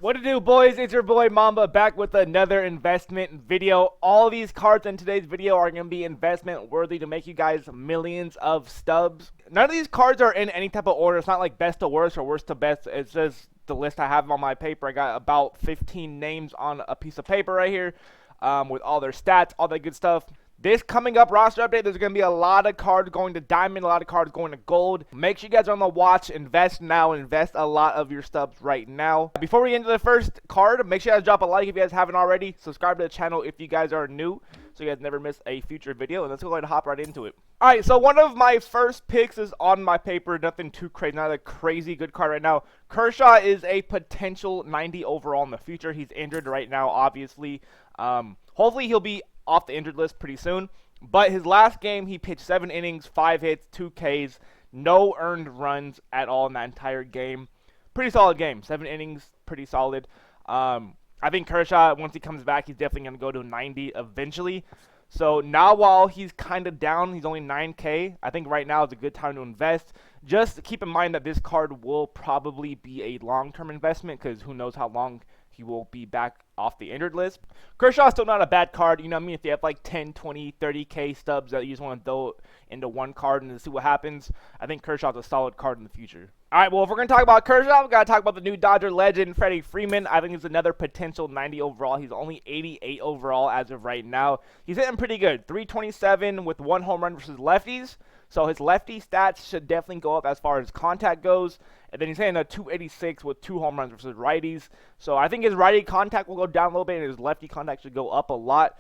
What to do, boys? It's your boy Mamba back with another investment video. All these cards in today's video are going to be investment worthy to make you guys millions of stubs. None of these cards are in any type of order. It's not like best to worst or worst to best. It's just the list I have on my paper. I got about 15 names on a piece of paper right here with all their stats, all that good stuff. This coming up roster update, there's going to be a lot of cards going to diamond, a lot of cards going to gold. Make sure you guys are on the watch. Invest now. Invest a lot of your stubs right now. Before we get into the first card, make sure you guys drop a like if you guys haven't already. Subscribe to the channel if you guys are new so you guys never miss a future video. And let's go ahead and hop right into it. Alright, so one of my first picks is on my paper. Nothing too crazy. Not a crazy good card right now. Kershaw is a potential 90 overall in the future. He's injured right now, obviously. Hopefully he'll be off the injured list pretty soon, but his last game he pitched 7 innings, 5 hits, 2 Ks, no earned runs at all in that entire game. Pretty solid game. 7 innings, pretty solid. I think Kershaw, once he comes back, he's definitely going to go to 90 eventually. So now while he's kind of down, he's only 9K, I think right now is a good time to invest. Just keep in mind that this card will probably be a long-term investment because who knows how long he will be back off the injured list. Kershaw's still not a bad card. You know what I mean? If you have like 10, 20, 30K stubs that you just want to throw into one card and see what happens, I think Kershaw's a solid card in the future. All right, well, if we're going to talk about Kershaw, we've got to talk about the new Dodger legend, Freddie Freeman. I think he's another potential 90 overall. He's only 88 overall as of right now. He's hitting pretty good. 327 with 1 home run versus lefties. So his lefty stats should definitely go up as far as contact goes. And then he's hitting a 286 with 2 home runs versus righties. So I think his righty contact will go down a little bit and his lefty contact should go up a lot.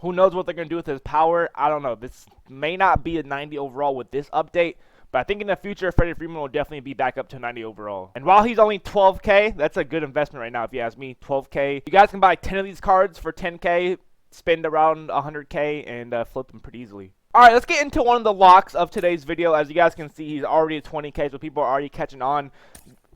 Who knows what they're going to do with his power? I don't know. This may not be a 90 overall with this update. But I think in the future, Freddie Freeman will definitely be back up to 90 overall. And while he's only 12K, that's a good investment right now if you ask me. 12K. You guys can buy 10 of these cards for 10K, spend around 100K, and flip them pretty easily. Alright, let's get into one of the locks of today's video. As you guys can see, he's already at 20K, so people are already catching on.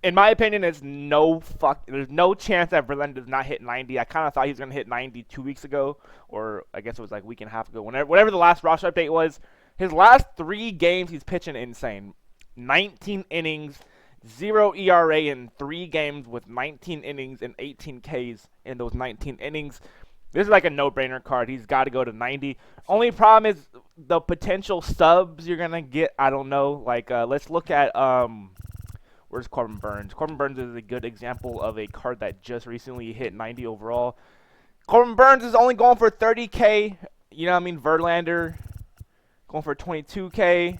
In my opinion, there's no chance that Verlander does not hit 90. I kind of thought he was going to hit 90 2 weeks ago, or I guess it was like a week and a half ago. Whatever the last roster update was, his last 3 games, he's pitching insane. 19 innings, 0 ERA in 3 games with 19 innings and 18 Ks in those 19 innings. This is like a no-brainer card. He's got to go to 90. Only problem is the potential stubs you're going to get. I don't know. Like, let's look at, where's Corbin Burns? Corbin Burns is a good example of a card that just recently hit 90 overall. Corbin Burns is only going for 30K. You know what I mean? Verlander going for 22K.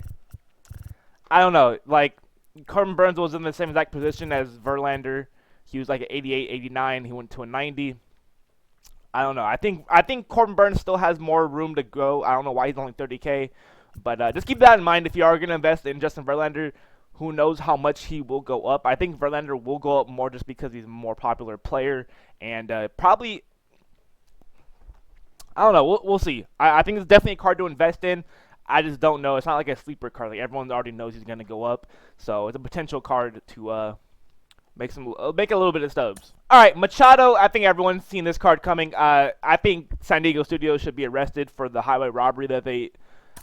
I don't know. Like, Corbin Burns was in the same exact position as Verlander. He was like an 88, 89. He went to a 90. I don't know. I think Corbin Burns still has more room to go. I don't know why he's only 30K. But just keep that in mind if you are going to invest in Justin Verlander. Who knows how much he will go up. I think Verlander will go up more just because he's a more popular player. And probably, I don't know. We'll see. I think it's definitely a card to invest in. I just don't know. It's not like a sleeper card. Like everyone already knows he's going to go up. So it's a potential card to make a little bit of stubs. All right, Machado. I think everyone's seen this card coming. I think San Diego Studios should be arrested for the highway robbery that they.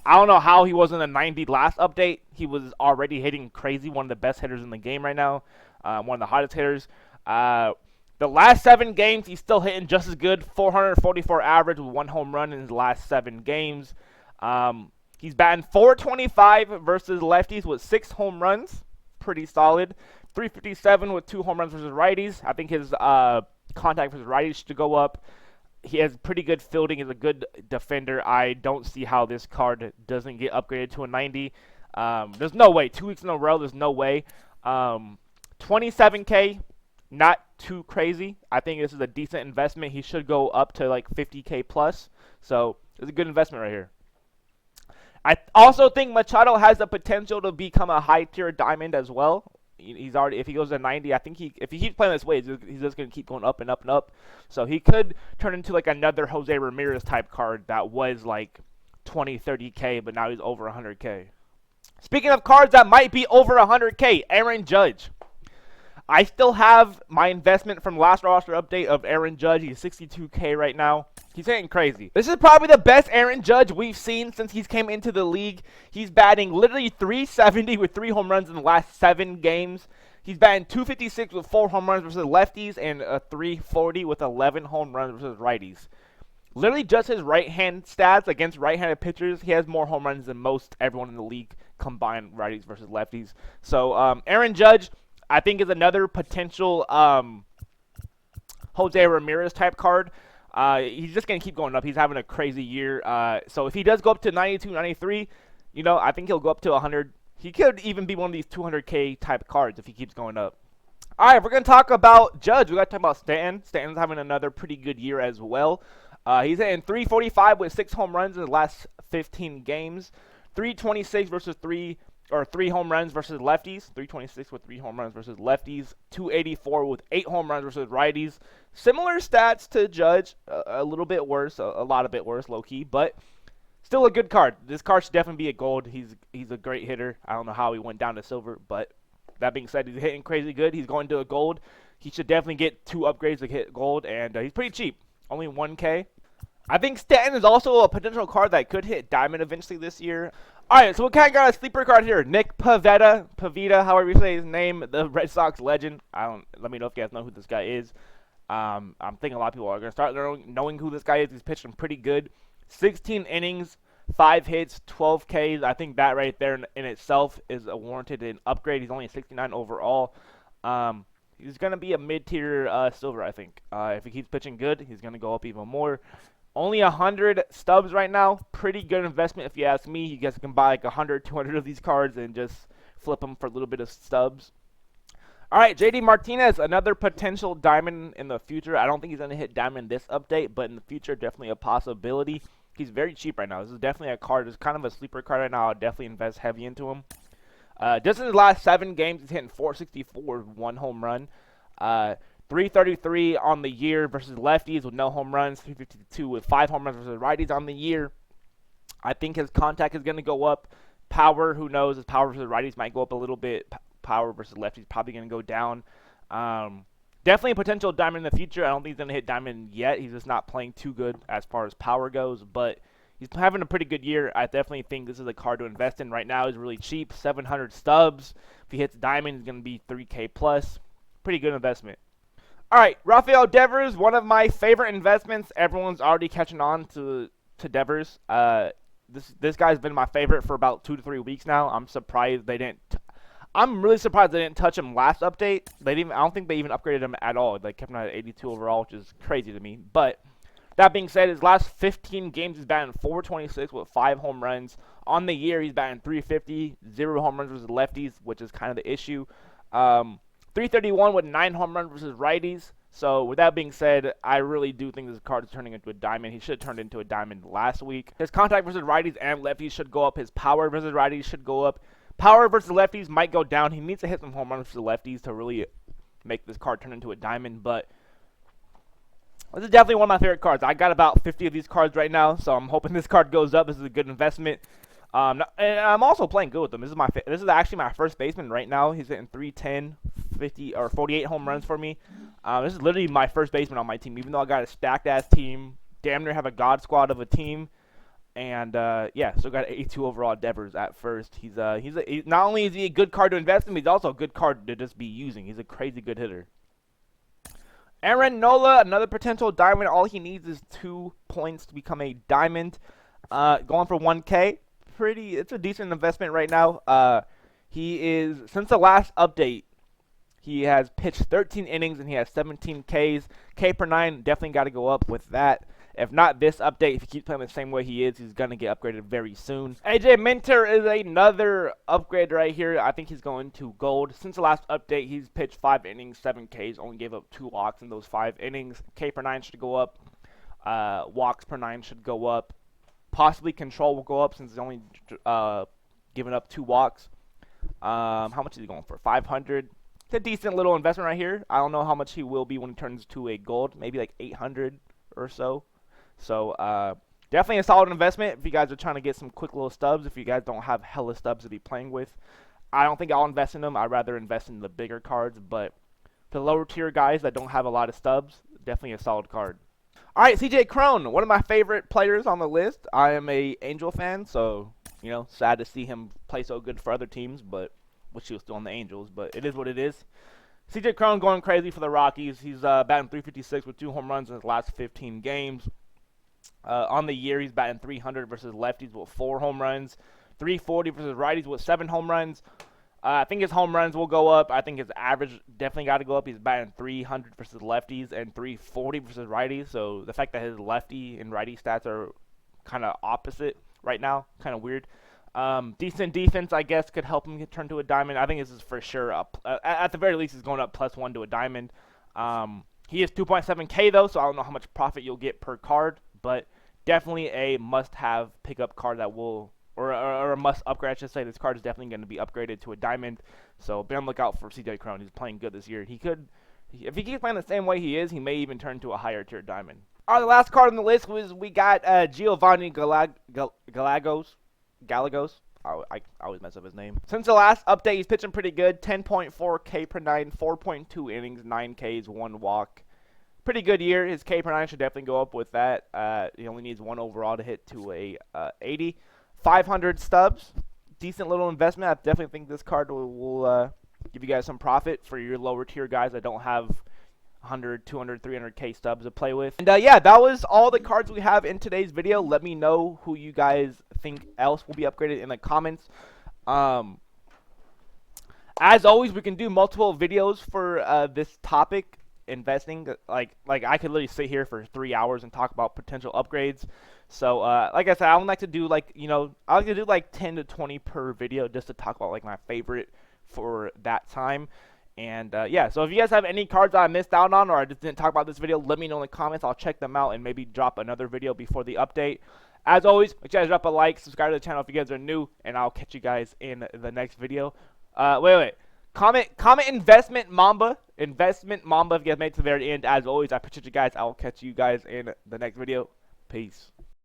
I don't know how he wasn't a 90 last update. He was already hitting crazy. One of the best hitters in the game right now. One of the hottest hitters. The last 7 games, he's still hitting just as good. 444 average with 1 home run in his last 7 games. He's batting .425 versus lefties with 6 home runs. Pretty solid. 357 with 2 home runs versus righties. I think his contact versus righties should go up. He has pretty good fielding. He's a good defender. I don't see how this card doesn't get upgraded to a 90. There's no way. 2 weeks in a row, there's no way. 27K, not too crazy. I think this is a decent investment. He should go up to like 50K plus. So it's a good investment right here. I also think Machado has the potential to become a high-tier diamond as well. He's already, if he goes to 90, I think if he keeps playing this way, he's just going to keep going up and up and up. So he could turn into like another Jose Ramirez type card that was like 20, 30K, but now he's over 100K. Speaking of cards that might be over 100K, Aaron Judge. I still have my investment from last roster update of Aaron Judge. He's 62K right now. He's hitting crazy. This is probably the best Aaron Judge we've seen since he's came into the league. He's batting literally .370 with 3 home runs in the last 7 games. He's batting 256 with 4 home runs versus lefties and a 340 with 11 home runs versus righties. Literally just his right-hand stats against right-handed pitchers, he has more home runs than most everyone in the league combined, righties versus lefties. So Aaron Judge, I think, is another potential Jose Ramirez type card. He's just going to keep going up. He's having a crazy year. So if he does go up to 92, 93, you know, I think he'll go up to 100. He could even be one of these 200K type cards if he keeps going up. All right, we're going to talk about Judge. We got to talk about Stanton. Stanton's having another pretty good year as well. He's hitting 345 with 6 home runs in the last 15 games. 326 versus 3 home runs versus lefties. 326 with 3 home runs versus lefties. 284 with 8 home runs versus righties. Similar stats to Judge. A little bit worse, a lot of bit worse, low key, but still a good card. This card should definitely be a gold. He's a great hitter. I don't know how he went down to silver, but that being said, he's hitting crazy good. He's going to a gold. He should definitely get 2 upgrades to hit gold, and he's pretty cheap. Only 1K. I think Stanton is also a potential card that could hit diamond eventually this year. Alright, so we kind of got a sleeper card here. Nick Pecavita, however you say his name, the Red Sox legend. Let me know if you guys know who this guy is. I'm thinking a lot of people are going to start knowing who this guy is. He's pitching pretty good. 16 innings, 5 hits, 12 Ks. I think that right there in itself is a warranted an upgrade. He's only 69 overall. He's going to be a mid-tier silver, I think. If he keeps pitching good, he's going to go up even more. Only 100 stubs right now. Pretty good investment if you ask me. You guys can buy like 100, 200 of these cards and just flip them for a little bit of stubs. All right, JD Martinez, another potential diamond in the future. I don't think he's going to hit diamond this update, but in the future, definitely a possibility. He's very cheap right now. This is definitely a card. It's kind of a sleeper card right now. I'll definitely invest heavy into him. Just in his last 7 games, he's hitting 464 with 1 home run. 333 on the year versus lefties with no home runs. 352 with 5 home runs versus righties on the year. I think his contact is going to go up. Power, who knows? His power versus righties might go up a little bit. Power versus lefties probably going to go down. Definitely a potential diamond in the future. I don't think he's going to hit diamond yet. He's just not playing too good as far as power goes, but he's having a pretty good year. I definitely think this is a card to invest in right now. He's really cheap, 700 stubs. If he hits diamond, he's going to be 3K plus. Pretty good investment. All right, Rafael Devers, one of my favorite investments. Everyone's already catching on to Devers. This guy's been my favorite for about 2 to 3 weeks now. I'm surprised they didn't. I'm really surprised they didn't touch him last update. I don't think they even upgraded him at all. They kept him at 82 overall, which is crazy to me. But that being said, his last 15 games he's batting 426 with 5 home runs. On the year, he's batting 350, 0 home runs versus lefties, which is kind of the issue. 331 with 9 home runs versus righties. So with that being said, I really do think this card is turning into a diamond. He should have turned into a diamond last week. His contact versus righties and lefties should go up. His power versus righties should go up. Power versus lefties might go down. He needs to hit some home runs versus lefties to really make this card turn into a diamond. But this is definitely one of my favorite cards. I got about 50 of these cards right now, so I'm hoping this card goes up. This is a good investment. And I'm also playing good with him. This is actually my first baseman right now. He's hitting 310, 50 or 48 home runs for me. This is literally my first baseman on my team, even though I got a stacked ass team. Damn near have a god squad of a team. And yeah, so got 82 overall Devers at first. He's not only is he a good card to invest in, but he's also a good card to just be using. He's a crazy good hitter. Aaron Nola, another potential diamond. All he needs is 2 points to become a diamond. Going for 1K. It's a decent investment right now. He is, since the last update, he has pitched 13 innings and he has 17 Ks. K per 9, definitely got to go up with that. If not this update, if he keeps playing the same way he is, he's going to get upgraded very soon. AJ Minter is another upgrade right here. I think he's going to gold. Since the last update, he's pitched 5 innings, 7 Ks, only gave up 2 walks in those 5 innings. K per 9 should go up. Walks per 9 should go up. Possibly control will go up since he's only given up 2 walks. How much is he going for? 500. It's a decent little investment right here. I don't know how much he will be when he turns to a gold. Maybe like 800 or so. So definitely a solid investment if you guys are trying to get some quick little stubs. If you guys don't have hella stubs to be playing with, I don't think I'll invest in them. I'd rather invest in the bigger cards. But for the lower tier guys that don't have a lot of stubs, definitely a solid card. All right, CJ Cron, one of my favorite players on the list. I am a Angel fan, so, you know, sad to see him play so good for other teams, but Wish he was still on the Angels, but it is what it is. CJ Cron going crazy for the Rockies. He's batting 356 with 2 home runs in his last 15 games. On the year, he's batting 300 versus lefties with 4 home runs, 340 versus righties with 7 home runs. I think his home runs will go up. I think his average definitely got to go up. He's batting 300 versus lefties and 340 versus righties. So the fact that his lefty and righty stats are kind of opposite right now, kind of weird. Decent defense, I guess, could help him get turned to a diamond. I think this is for sure up. At the very least, he's going up +1 to a diamond. He is 2.7K though, so I don't know how much profit you'll get per card, but definitely a must-have pickup card that will, or a must upgrade, I should say. This card is definitely going to be upgraded to a diamond. So be on the lookout for CJ Cron. He's playing good this year. He could, if he keeps playing the same way he is, he may even turn to a higher tier diamond. All right, the last card on the list was we got Giovanni Gallegos. I always mess up his name. Since the last update, he's pitching pretty good. 10.4K per 9, 4.2 innings, 9 Ks, 1 walk. Pretty good year. His K per 9 should definitely go up with that. He only needs 1 overall to hit to a 80. 500 Stubs. Decent little investment. I definitely think this card will give you guys some profit for your lower tier guys that don't have 100, 200, 300K Stubs to play with. And yeah, that was all the cards we have in today's video. Let me know who you guys think else will be upgraded in the comments. As always, we can do multiple videos for this topic, investing. Like I could literally sit here for 3 hours and talk about potential upgrades. So like I said, I would like to do I like to do like 10 to 20 per video just to talk about like my favorite for that time. And yeah, so if you guys have any cards that I missed out on or I just didn't talk about this video, let me know in the comments. I'll check them out and maybe drop another video before the update. As always, make sure you guys drop a like, subscribe to the channel if you guys are new, and I'll catch you guys in the next video. Wait. Comment investment mamba if you guys made it to the very end. As always, I appreciate you guys. I will catch you guys in the next video. Peace.